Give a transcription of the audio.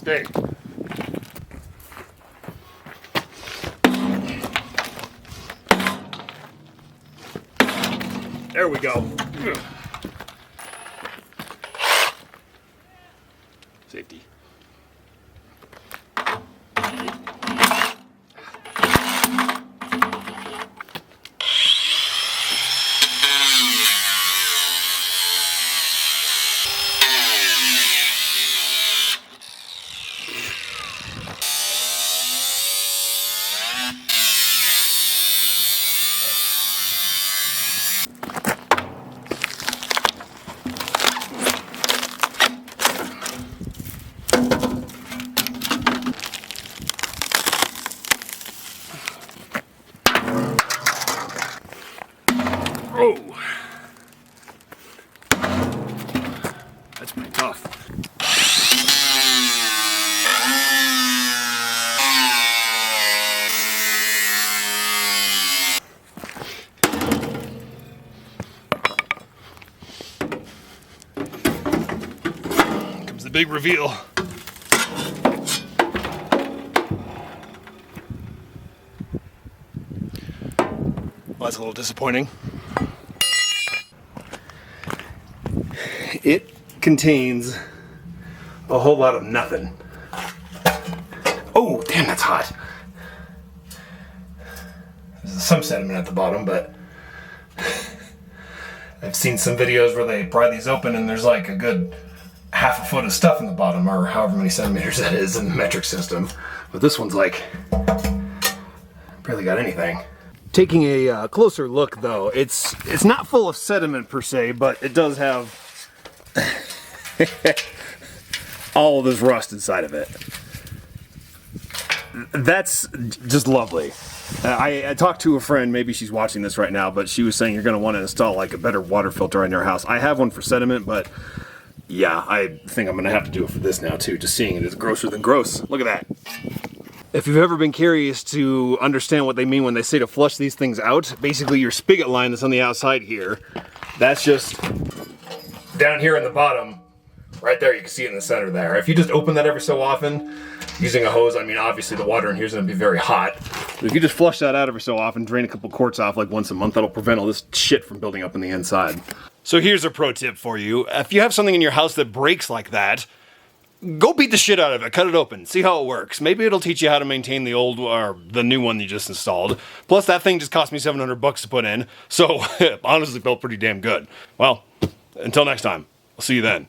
stay. There we go. Safety. Oh, that's pretty tough. Comes the big reveal. Well, that's a little disappointing. It contains a whole lot of nothing. Oh, damn, that's hot. There's some sediment at the bottom, but I've seen some videos where they pry these open and there's like a good half a foot of stuff in the bottom, or however many centimeters that is in the metric system. But this one's like barely got anything. Taking a closer look though, it's not full of sediment per se, but it does have all of this rust inside of it. That's just lovely. I talked to a friend, maybe she's watching this right now, but she was saying you're going to want to install like a better water filter in your house. I have one for sediment, but yeah, I think I'm going to have to do it for this now too. Just seeing it is grosser than gross. Look at that. If you've ever been curious to understand what they mean when they say to flush these things out, basically your spigot line that's on the outside here, that's just down here in the bottom, right there. You can see it in the center there. If you just open that every so often, using a hose, I mean, obviously the water in here is going to be very hot. But if you just flush that out every so often, drain a couple quarts off like once a month, that'll prevent all this shit from building up in the inside. So here's a pro tip for you. If you have something in your house that breaks like that, go beat the shit out of it, cut it open, see how it works. Maybe it'll teach you how to maintain the old or the new one you just installed. Plus that thing just cost me $700 to put in, so it honestly felt pretty damn good. Well, until next time, I'll see you then.